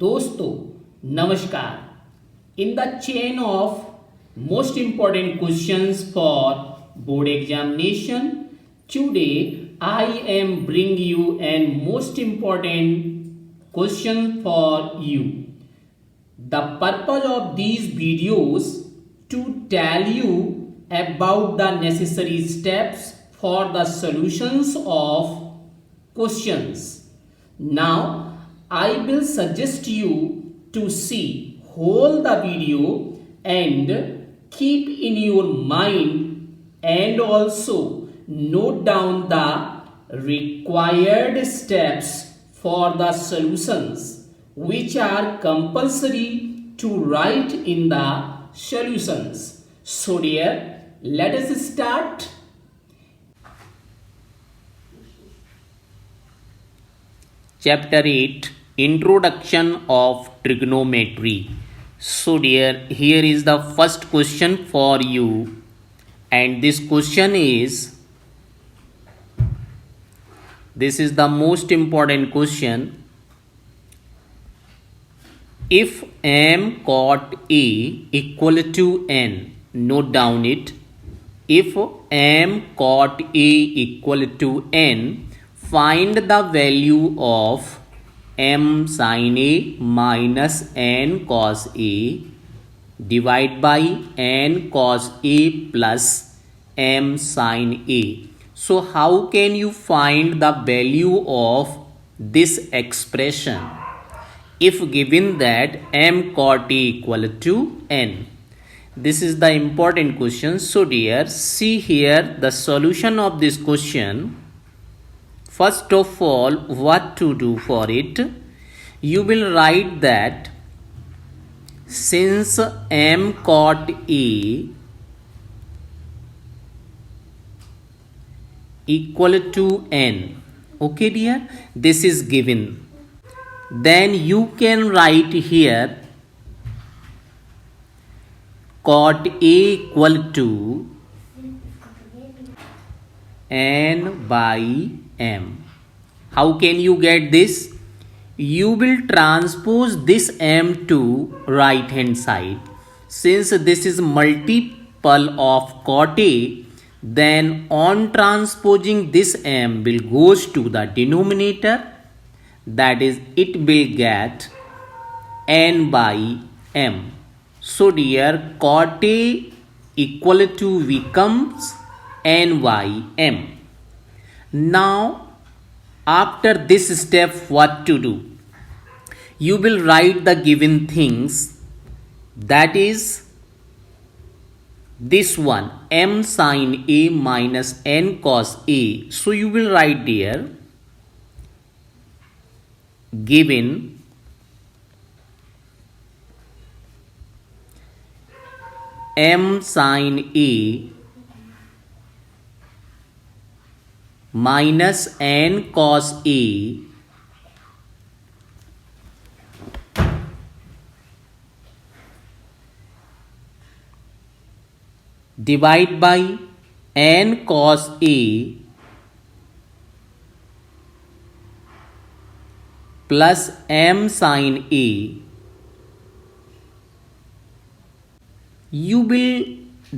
दोस्तों नमस्कार। In the chain of most important questions for board examination, today I am bring you an most important question for you. The purpose of these videos to tell you about the necessary steps for the solutions of questions. Now I will suggest you to see whole the video and keep in your mind and also note down the required steps for the solutions which are compulsory to write in the solutions. So dear, let us start. Chapter 8, Introduction of Trigonometry. So dear, here is the first question for you, and this question is the most important question. If m cot A equal to n, note down it. If m cot A equal to n, find the value of m sin A minus n cos A divided by n cos A plus m sin A. So how can you find the value of this expression if given that m cot A equal to n? This is the important question. So dear, see here the solution of this question. First of all, what to do for it? You will write that since m cot A equal to n, okay dear, this is given. Then you can write here cot A equal to n by m. How can you get this? You will transpose this m to right hand side. Since this is multiple of cot A, then on transposing this m will goes to the denominator, that is it will get n by m. So dear, cot A equal to becomes n by m. Now after this step, what to do? You will write the given things, that is this one, m sin A minus n cos A. So you will write there given m sin A minus n cos A divided by n cos A plus m sin A. You will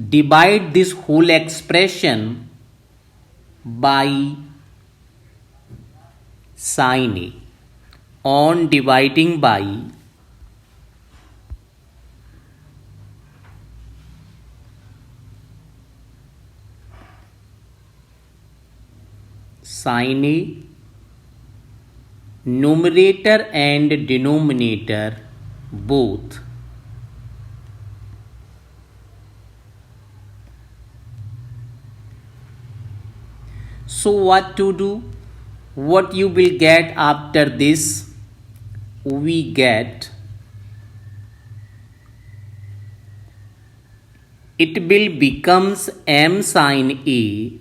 divide this whole expression by sin A. On dividing by sin A, numerator and denominator both. So what to do? What you will get after this? We get it will becomes m sin A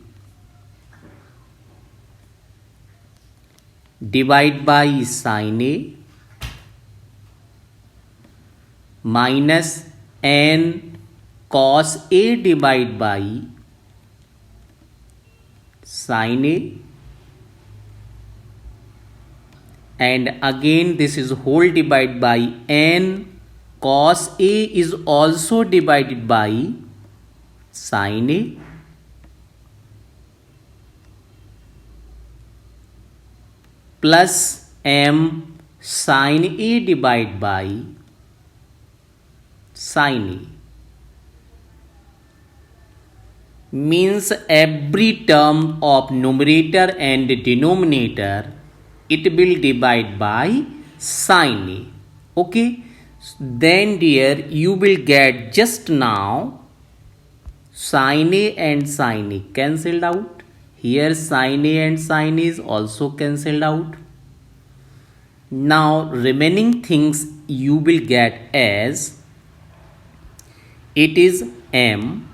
divided by sin A minus n cos A divided by sin A and again this is whole divided by n. Cos A is also divided by sin A. Plus m sin A divided by sin A. Means every term of numerator and denominator it will divide by sin A. Okay, then dear you will get just now sin A and sin A cancelled out. Here sin A and sin A is also cancelled out. Now remaining things you will get as it is m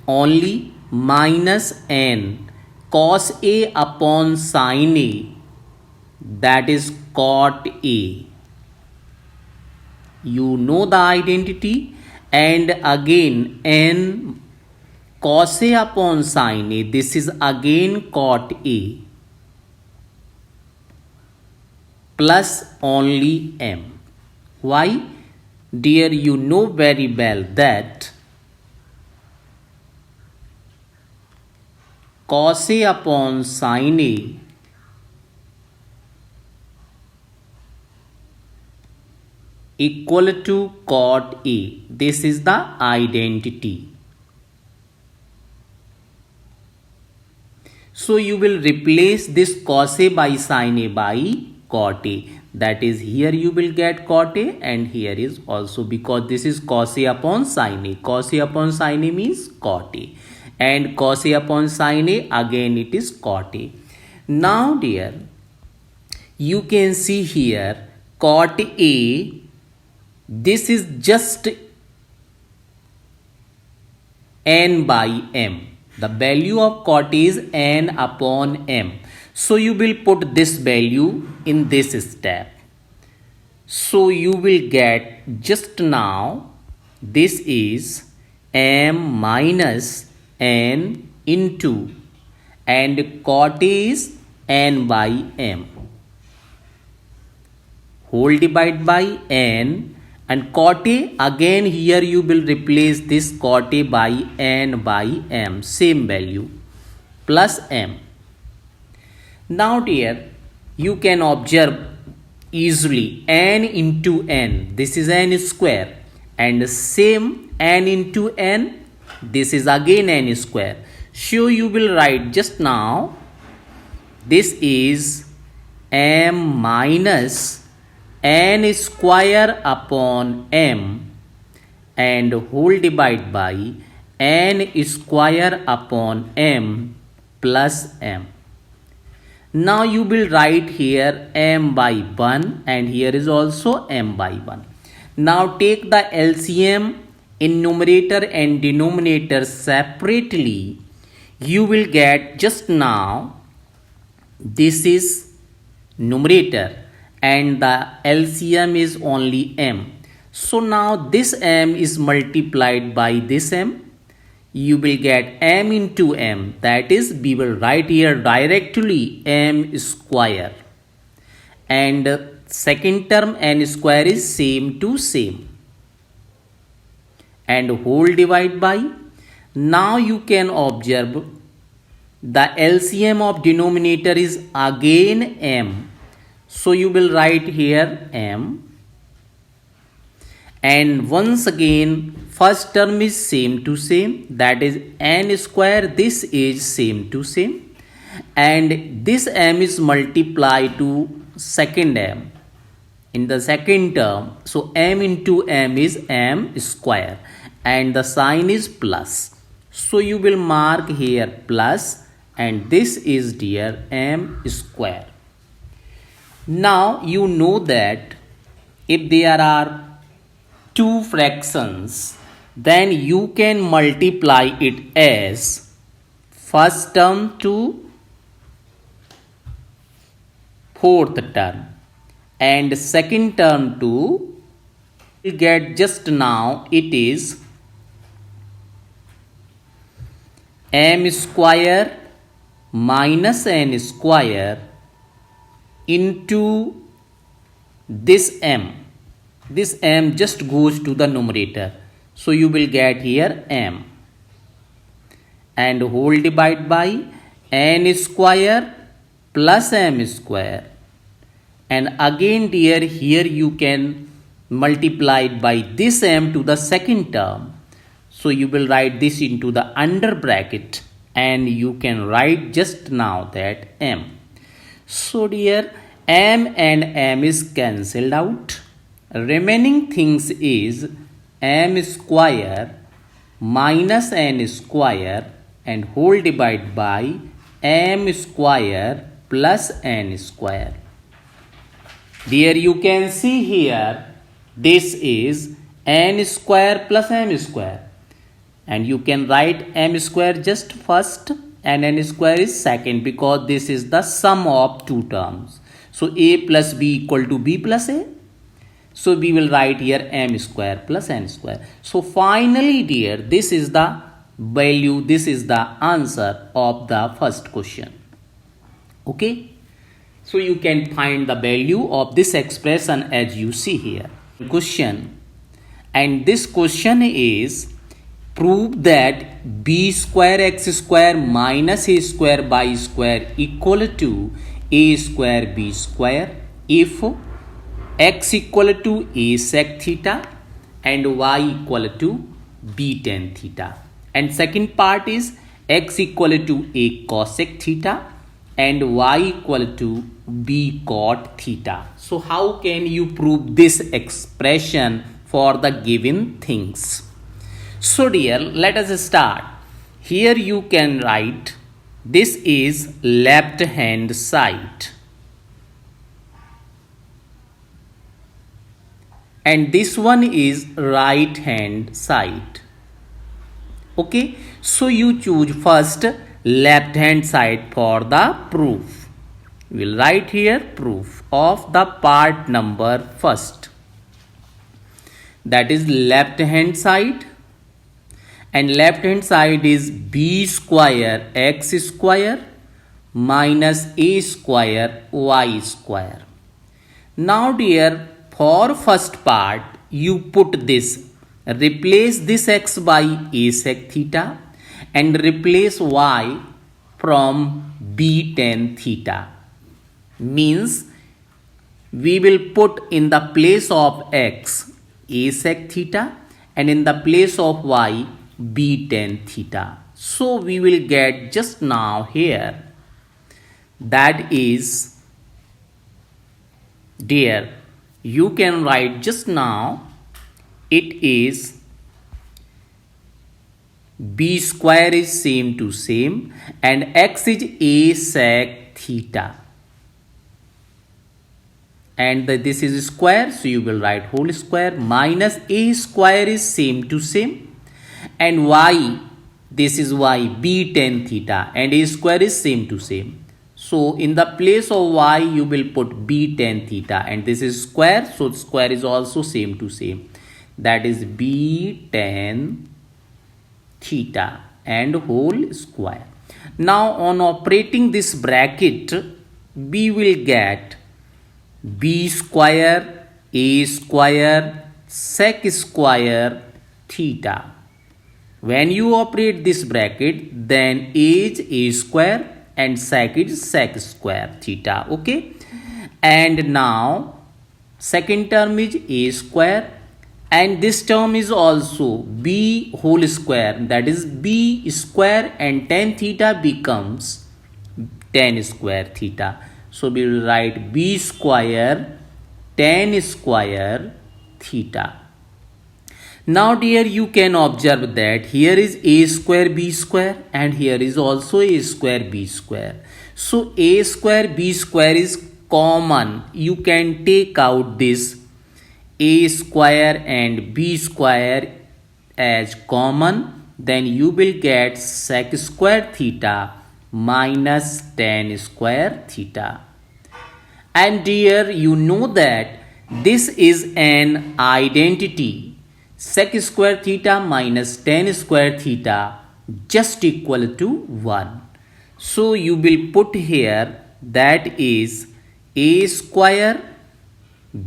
only minus n cos A upon sin A, that is cot A. You know the identity, and again n cos A upon sin A, this is again cot A, plus only m. Why? Dear, you know very well that cos A upon sin A equal to cot A. This is the identity. So you will replace this cos A by sin A by cot A. That is, here you will get cot A, and here is also, because this is cos A upon sin A. Cos A upon sin A means cot A, and cos A upon sin A, again it is cot A. Now dear, you can see here cot A, this is just n by m. The value of cot A is n upon m. So you will put this value in this step. So you will get just now this is m minus n into, and cot A is n by m, whole divided by n, and cot A, again here you will replace this cot A by n by m, same value, plus m. Now dear, you can observe easily n into n, this is n square, and same n into n, this is again n square. So you will write just now this is m minus n square upon m, and whole divided by n square upon m plus m. Now you will write here m by 1, and here is also m by 1. Now take the LCM in numerator and denominator separately. You will get just now this is numerator, and the LCM is only m. So now this m is multiplied by this m. You will get m into m, that is, we will write here directly m square, and second term n square is same to same, and whole divided by. Now you can observe the LCM of denominator is again m. So you will write here m, and once again first term is same to same, that is n square, this is same to same, and this m is multiplied to second m in the second term. So m into m is m square, and the sign is plus. So you will mark here plus, and this is dear m square. Now you know that if there are two fractions, then you can multiply it as first term to fourth term, and second term to, we get just now it is m square minus n square into this m. This m just goes to the numerator. So you will get here m. And whole divide by n square plus m square. And again dear, here you can multiply it by this m to the second term. So you will write this into the under bracket and you can write just now that m. So dear, m and m is cancelled out. Remaining things is m square minus n square and whole divide by m square plus n square. Dear, you can see here this is n square plus m square. And you can write m square just first and n square is second because this is the sum of two terms. So a plus b equal to b plus a. So we will write here m square plus n square. So finally dear, this is the value, this is the answer of the first question. Okay. So you can find the value of this expression as you see here. Question. And this question is, prove that b square x square minus a square by square equal to a square b square if x equal to a sec theta and y equal to b tan theta. And second part is x equal to a cosec theta and y equal to b cot theta. So how can you prove this expression for the given things? So dear, let us start. Here you can write this is left hand side and this one is right hand side. Okay, so you choose first left hand side for the proof. We'll write here proof of the part number first. That is left hand side. And left hand side is b square x square minus a square y square. Now dear, for first part you put this, replace this x by a sec theta and replace y from b tan theta. Means we will put in the place of x a sec theta and in the place of y b tan theta. So we will get just now here, that is dear, you can write just now it is b square is same to same and x is a sec theta and this is square, so you will write whole square minus a square is same to same and y, this is y b tan theta and a square is same to same. So in the place of y you will put b tan theta and this is square, so square is also same to same, that is b tan theta and whole square. Now on operating this bracket we will get b square a square sec square theta. When you operate this bracket, then a is a square and sec is sec square theta. Okay. And now second term is a square and this term is also b whole square, that is b square and tan theta becomes tan square theta. So we will write b square tan square theta. Now dear, you can observe that here is a square b square and here is also a square b square. So a square b square is common. You can take out this a square and b square as common. Then you will get sec square theta minus tan square theta. And dear, you know that this is an identity. Sec square theta minus tan square theta just equal to 1. So you will put here that is a square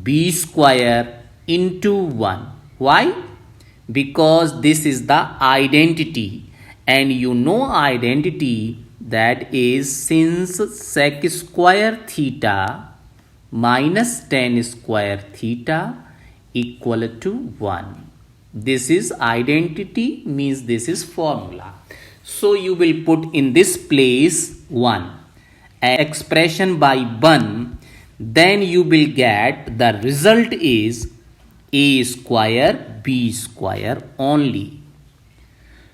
b square into 1. Why? Because this is the identity, and you know identity, that is since sec square theta minus tan square theta equal to 1. This is identity, means this is formula. So you will put in this place 1 expression by 1, then you will get the result is a square b square only.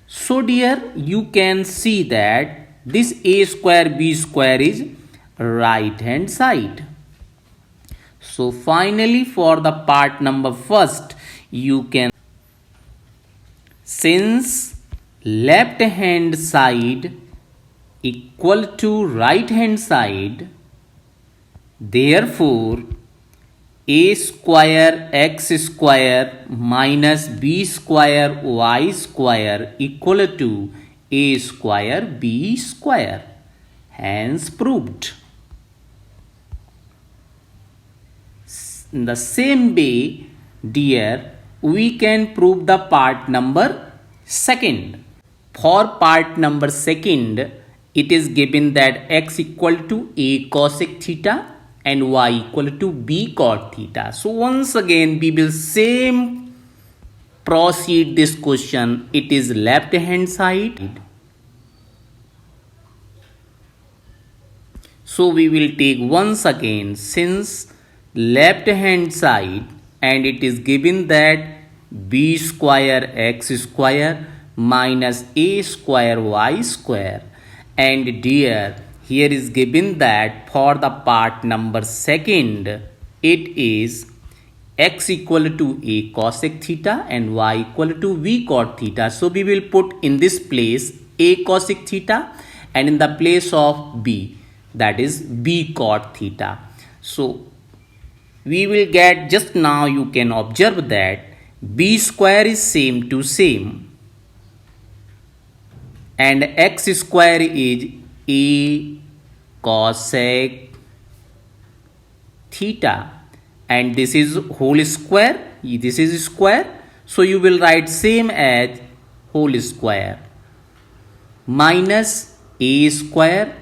So dear, you can see that this a square b square is right hand side. So finally for the part number first, you can, since left hand side equal to right hand side, therefore a square x square minus b square y square equal to a square b square. Hence proved. In the same way, dear, we can prove the part number second. For part number second, it is given that x equal to a cosec theta and y equal to b cot theta. So once again we will same proceed this question. It is left hand side. So we will take once again, since left hand side, and it is given that b square x square minus a square y square, and dear, here is given that for the part number second, it is x equal to a cosec theta and y equal to v cot theta. So we will put in this place a cosec theta, and in the place of b, that is b cot theta. So we will get, just now you can observe that b square is same to same, and x square is a cosec theta, and this is whole square, this is square, so you will write same as whole square minus a square,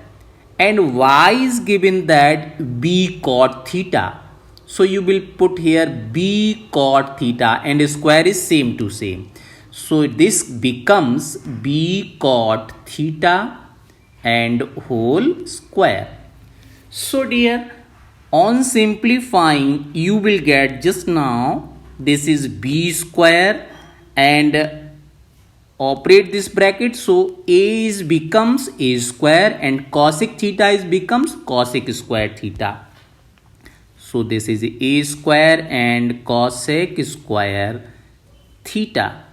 and y is given that b cot theta. So you will put here b cot theta, and square is same to same. So this becomes b cot theta and whole square. So dear, on simplifying, you will get, just now this is b square, and operate this bracket, so a is becomes a square and cosec theta is becomes cosec square theta. So this is a square and cosec square theta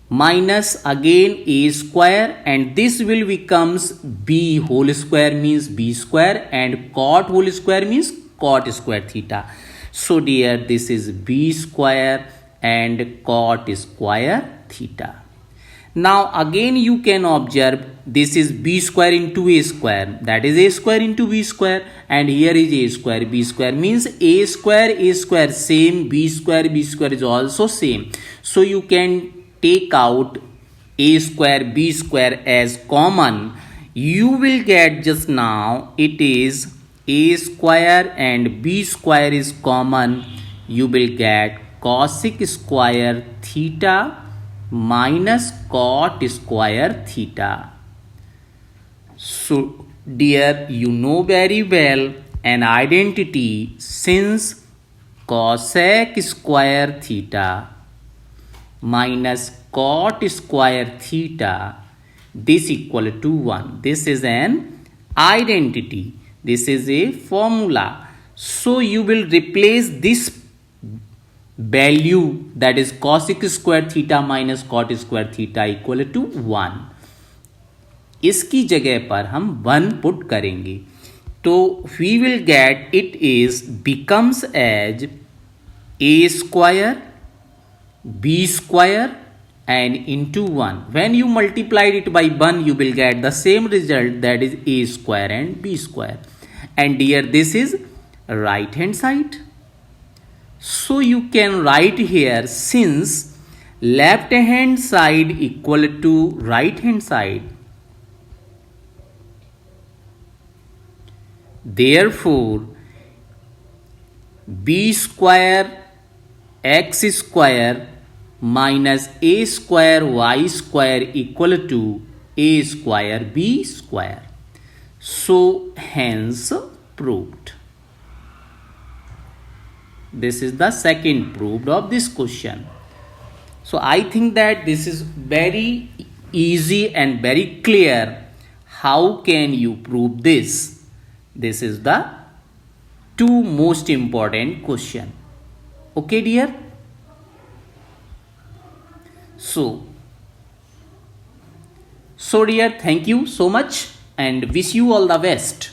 minus again a square, and this will becomes b whole square means b square, and cot whole square means cot square theta. So dear, this is b square and cot square theta. Now again you can observe this is b square into a square, that is a square into b square, and here is a square b square, means a square same, b square is also same. So you can take out a square b square as common. You will get, just now it is a square and b square is common. You will get cosec square theta minus cot square theta. So dear, you know very well an identity, since cosec square theta minus cot square theta, this equal to 1. This is an identity, this is a formula. So you will replace this value, that is cosec square theta minus cot square theta equal to 1. इसकी जगह पर हम 1 put करेंगे, तो we will get it is becomes as a square b square and into 1. When you multiplied it by 1, you will get the same result, that is a square and b square. And dear, this is right hand side. So you can write here, since left hand side equal to right hand side, therefore b square x square minus a square y square equal to a square b square. So hence proved. This is the second proved of this question. So I think that this is very easy and very clear. How can you prove this? This is the two most important question. Okay, dear? So dear, thank you so much and wish you all the best.